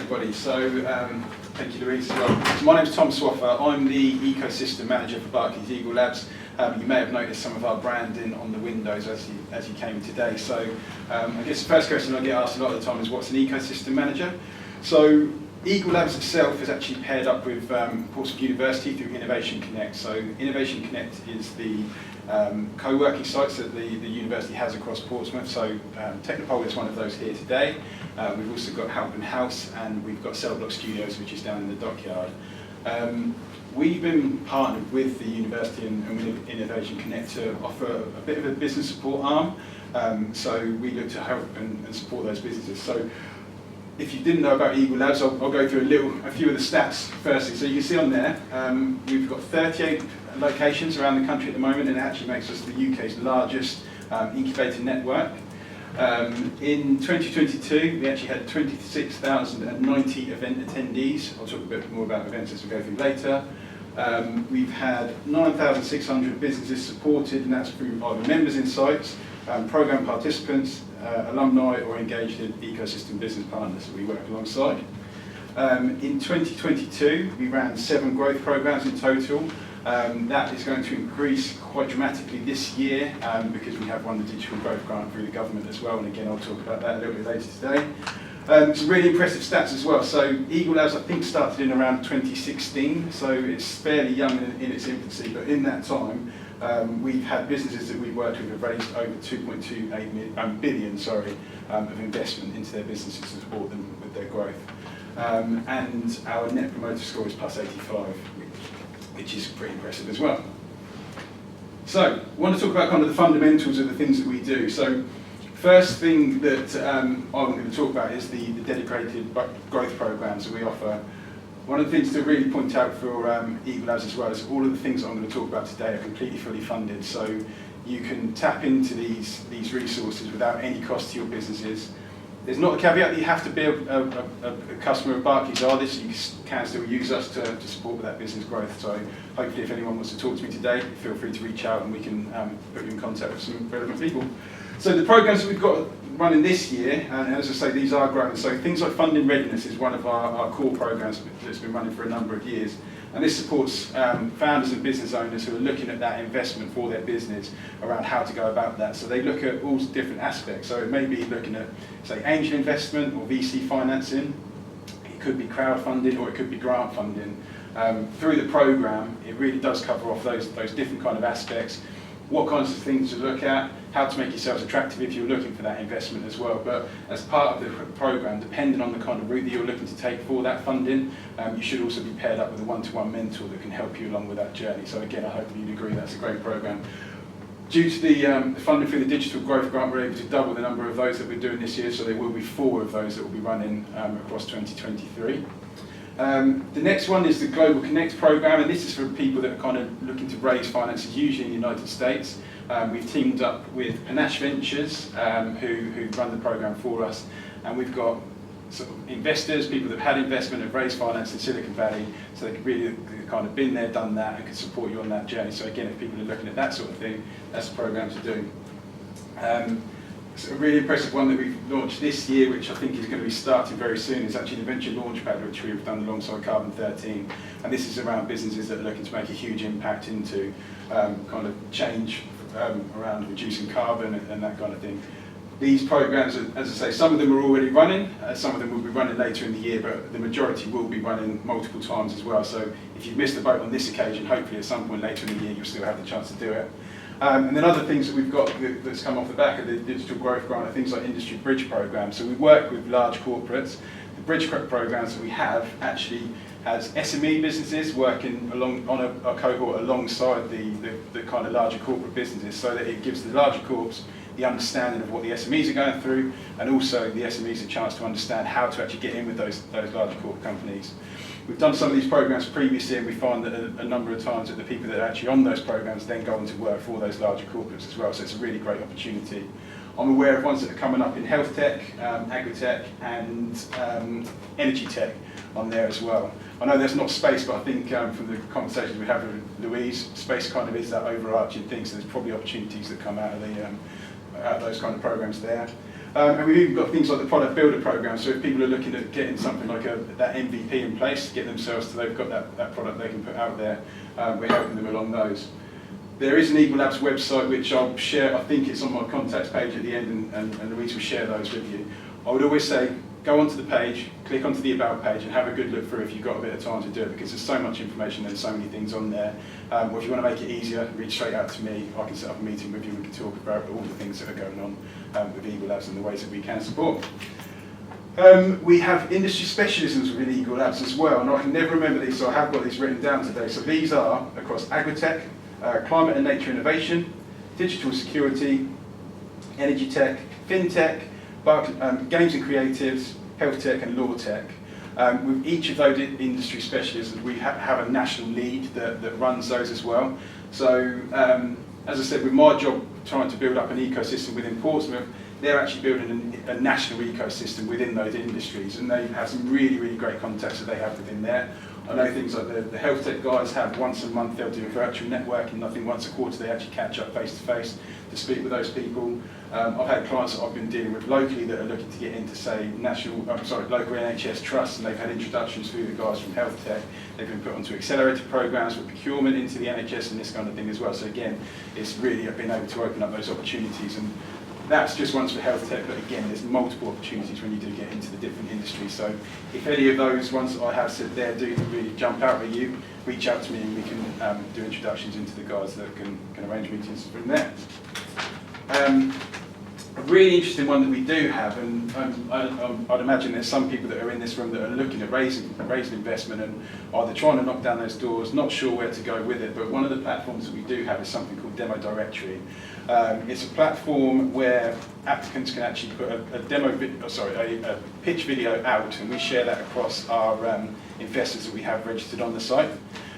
everybody. Thank you, Louise, as well. So my name is Tom Swaffer. I'm the Ecosystem Manager for Barclays Eagle Labs. You may have noticed some of our branding on the windows as you came today. So I guess the first question I get asked a lot of the time is, what's an Ecosystem Manager? So Eagle Labs itself is actually paired up with Portsmouth University through Innovation Connect. So Innovation Connect is the co-working sites that the university has across Portsmouth. So Technopole is one of those here today. We've also got Halpin House, and we've got Cell Block Studios, which is down in the dockyard. We've been partnered with the university and Innovation Connect to offer a bit of a business support arm. So we look to help and support those businesses. So if you didn't know about Eagle Labs, I'll go through a few of the stats firstly. So you can see on there, we've got 38 locations around the country at the moment, and it actually makes us the UK's largest incubator network. In 2022, we actually had 26,090 event attendees. I'll talk a bit more about events as we go through later. We've had 9,600 businesses supported, and that's through either members in sites, programme participants, alumni, or engaged in ecosystem business partners that we work alongside. In 2022, we ran 7 growth programmes in total. That is going to increase quite dramatically this year because we have won the digital growth grant through the government as well, and again I'll talk about that a little bit later today. Some really impressive stats as well. So Eagle Labs I think started in around 2016, so it's fairly young in its infancy, but in that time we've had businesses that we've worked with have raised over 2.28 billion of investment into their businesses to support them with their growth. And our net promoter score is plus 85, which is pretty impressive as well. So, I want to talk about kind of the fundamentals of the things that we do. So, first thing that I'm going to talk about is the dedicated growth programs that we offer. One of the things to really point out for Eagle Labs as well is all of the things that I'm going to talk about today are completely fully funded. So, you can tap into these resources without any cost to your businesses. There's not a caveat that you have to be a customer of Barclays either, so you can still use us to support with that business growth. So hopefully if anyone wants to talk to me today, feel free to reach out and we can put you in contact with some relevant people. So the programs that we've got running this year, and as I say, these are growing. So things like funding readiness is one of our core programs that's been running for a number of years. And this supports founders and business owners who are looking at that investment for their business around how to go about that. So they look at all different aspects. So it may be looking at, say, angel investment or VC financing. It could be crowdfunding or it could be grant funding. Through the program, it really does cover off those different kind of aspects. What kinds of things to look at, how to make yourselves attractive if you're looking for that investment as well. But as part of the program, depending on the kind of route that you're looking to take for that funding, you should also be paired up with a one-to-one mentor that can help you along with that journey. So again, I hope you'd agree that's a great program. Due to the funding through the digital growth grant, we're able to double the number of those that we're doing this year, so there will be 4 of those that will be running across 2023. The next one is the Global Connect program, and this is for people that are kind of looking to raise finances, usually in the United States. We've teamed up with Panache Ventures, who run the program for us, and we've got sort of investors, people that have had investment, have raised finance in Silicon Valley, so they can really kind of been there, done that, and can support you on that journey. So again, if people are looking at that sort of thing, that's the program to do. So a really impressive one that we've launched this year, which I think is going to be starting very soon, is actually the Venture Launchpad, which we've done alongside Carbon 13. And this is around businesses that are looking to make a huge impact into kind of change around reducing carbon and that kind of thing. These programs, as I say, some of them are already running, some of them will be running later in the year, but the majority will be running multiple times as well. So if you've missed the boat on this occasion, hopefully at some point later in the year you'll still have the chance to do it. And then other things that we've got that's come off the back of the digital growth grant are things like industry bridge programs. So we work with large corporates. The bridge programs that we have actually has SME businesses working on a cohort alongside the kind of larger corporate businesses, so that it gives the larger corps the understanding of what the SMEs are going through, and also the SMEs a chance to understand how to actually get in with those larger corporate companies. We've done some of these programs previously, and we find that a number of times that the people that are actually on those programs then go on to work for those larger corporates as well, so it's a really great opportunity. I'm aware of ones that are coming up in health tech, agri-tech, and energy tech on there as well. I know there's not space, but I think from the conversations we have with Louise, space kind of is that overarching thing, so there's probably opportunities that come out of those kind of programs there. And we've even got things like the product builder program, so if people are looking at getting something like that MVP in place, get themselves to they've got that product they can put out there, we're helping them along those. There is an Eagle Labs website which I'll share, I think it's on my contacts page at the end, and Louise will share those with you. I would always say, go onto the page, click onto the About page and have a good look through if you've got a bit of time to do it, because there's so much information, there's so many things on there. Or if you want to make it easier, reach straight out to me, I can set up a meeting with you, we can talk about all the things that are going on with Eagle Labs and the ways that we can support. We have industry specialisms within Eagle Labs as well, and I can never remember these, so I have got these written down today. So these are across agri-tech, climate and nature innovation, digital security, energy tech, fintech, games and creatives, health tech and law tech. With each of those industry specialisms, we have a national lead that runs those as well. So, as I said, with my job trying to build up an ecosystem within Portsmouth, they're actually building a national ecosystem within those industries, and they have some really, really great contacts that they have within there. I know things like the health tech guys have once a month, they'll do virtual networking, I think once a quarter they actually catch up face to face to speak with those people. I've had clients that I've been dealing with locally that are looking to get into, say, local NHS trusts, and they've had introductions through the guys from health tech. They've been put onto accelerator programs for procurement into the NHS and this kind of thing as well. So again, it's really been able to open up those opportunities, and that's just ones for health tech, but again, there's multiple opportunities when you do get into the different industries. So if any of those ones that I have said there do really jump out at you, reach out to me and we can do introductions into the guys that can arrange meetings from there. A really interesting one that we do have, and I'd imagine there's some people that are in this room that are looking at raising investment and either trying to knock down those doors, not sure where to go with it, but one of the platforms that we do have is something called Demo Directory. It's a platform where applicants can actually put a pitch video out, and we share that across our investors that we have registered on the site.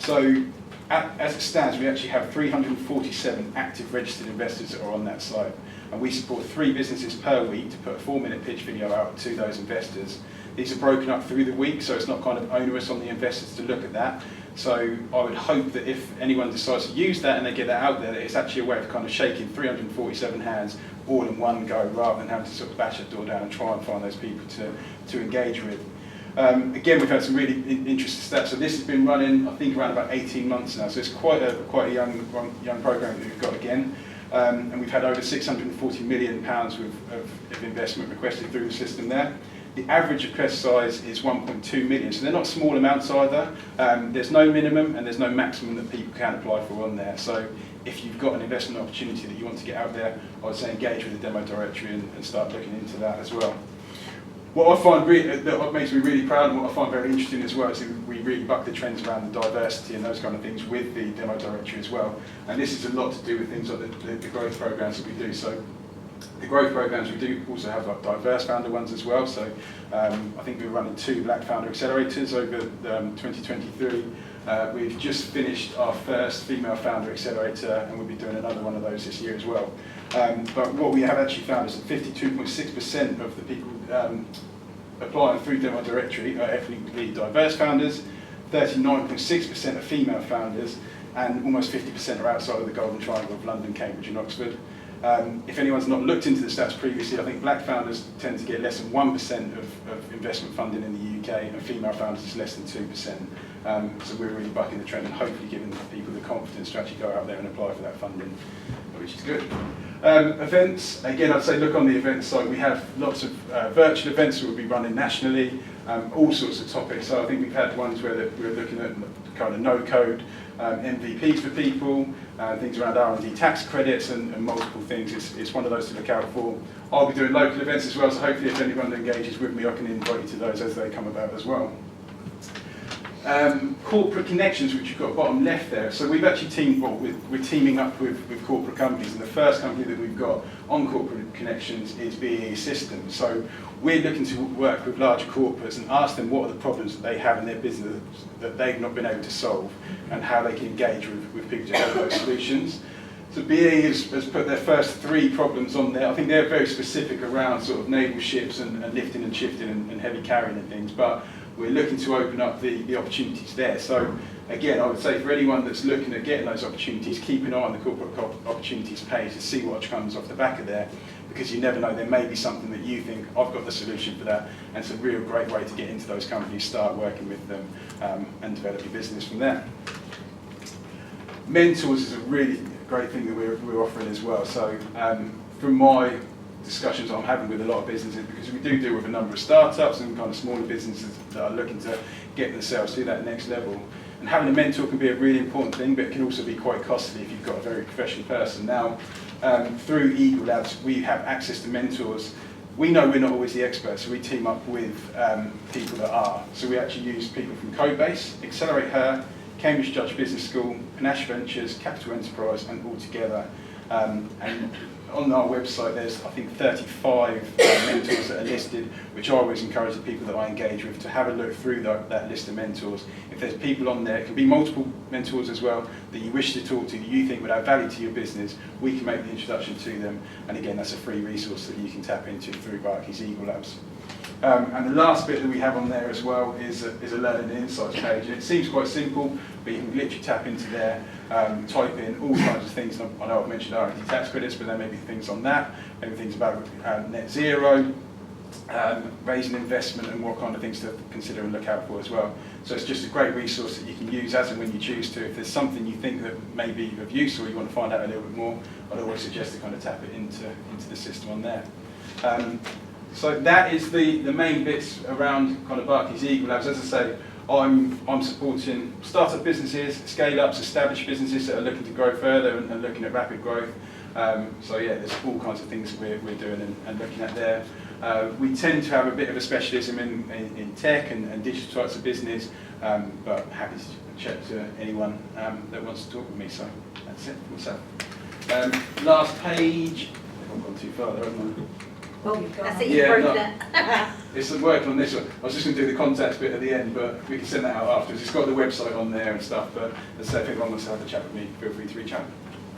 So as it stands, we actually have 347 active registered investors that are on that site. And we support 3 businesses per week to put a 4-minute pitch video out to those investors. These are broken up through the week, so it's not kind of onerous on the investors to look at that. So I would hope that if anyone decides to use that and they get that out there, that it's actually a way of kind of shaking 347 hands all in one go, rather than having to sort of bash that door down and try and find those people to engage with. Again, we've had some really interesting stats. So this has been running, I think, around about 18 months now. So it's quite a young program that we've got again. And we've had over £640 million of investment requested through the system there. The average request size is 1.2 million, so they're not small amounts either. There's no minimum and there's no maximum that people can apply for on there. So if you've got an investment opportunity that you want to get out there, I would say engage with the Demo Directory and start looking into that as well. What I find that makes me really proud, and what I find very interesting as well, is that we really buck the trends around the diversity and those kind of things with the Demo Directory as well. And this is a lot to do with things like the growth programs that we do. So the growth programs, we do also have like diverse founder ones as well. So I think we're running 2 Black Founder Accelerators over 2023. We've just finished our first Female Founder Accelerator, and we'll be doing another one of those this year as well. But what we have actually found is that 52.6% of the people applying through Demo Directory are ethnically diverse founders, 39.6% are female founders, and almost 50% are outside of the Golden Triangle of London, Cambridge and Oxford. If anyone's not looked into the stats previously, I think black founders tend to get less than 1% of investment funding in the UK, and female founders is less than 2%. So we're really bucking the trend and hopefully giving people the confidence to actually go out there and apply for that funding, which is good. Events, again, I'd say look on the events site. We have lots of virtual events that will be running nationally, all sorts of topics. So I think we've had ones where we're looking at kind of no-code MVPs for people, things around R&D tax credits and multiple things. It's one of those to look out for. I'll be doing local events as well, so hopefully if anyone engages with me, I can invite you to those as they come about as well. Corporate connections, which you've got bottom left there. So we've actually we're teaming up with corporate companies, and the first company that we've got on corporate connections is BAE Systems. So we're looking to work with larger corporates and ask them what are the problems that they have in their business that they've not been able to solve, and how they can engage with people to help those solutions. So BAE has put their first 3 problems on there. I think they're very specific around sort of naval ships and lifting and shifting and heavy carrying and things, but we're looking to open up the opportunities there. So again, I would say for anyone that's looking at getting those opportunities, keep an eye on the corporate opportunities page to see what comes off the back of there, because you never know, there may be something that you think, I've got the solution for that, and it's a real great way to get into those companies, start working with them, and develop your business from there. Mentors is a really great thing that we're offering as well. So from my discussions I'm having with a lot of businesses, because we do deal with a number of startups and kind of smaller businesses that are looking to get themselves to that next level. And having a mentor can be a really important thing, but it can also be quite costly if you've got a very professional person. Now, through Eagle Labs, we have access to mentors. We know we're not always the experts, so we team up with people that are. So we actually use people from Codebase, Accelerate Her, Cambridge Judge Business School, Panache Ventures, Capital Enterprise, and all together. And on our website, there's, I think, 35 mentors that are listed, which I always encourage the people that I engage with to have a look through that list of mentors. If there's people on there, it can be multiple mentors as well, that you wish to talk to, that you think would add value to your business, we can make the introduction to them. And again, that's a free resource that you can tap into through Barclays Eagle Labs. And the last bit that we have on there as well is a Learning and Insights page. And it seems quite simple, but you can literally tap into there, type in all kinds of things. I know I've mentioned R&D tax credits, but there may be things on that, maybe things about net zero, raising investment, and what kind of things to consider and look out for as well. So it's just a great resource that you can use as and when you choose to. If there's something you think that may be of use or you want to find out a little bit more, I'd always suggest to kind of tap it into the system on there. So that is the main bits around kind of Barclays Eagle Labs. As I say, I'm supporting startup businesses, scale-ups, established businesses that are looking to grow further and looking at rapid growth. So yeah, there's all kinds of things we're doing and looking at there. We tend to have a bit of a specialism in tech and digital types of business, but happy to chat to anyone that wants to talk with me. So that's it for myself. Last page. I've gone too far there, haven't I? Oh, that's it, you broke that. It's working on this one. I was just going to do the contacts bit at the end, but we can send that out afterwards. It's got the website on there and stuff, but as I say, if anyone wants to have a chat with me, feel free to reach out.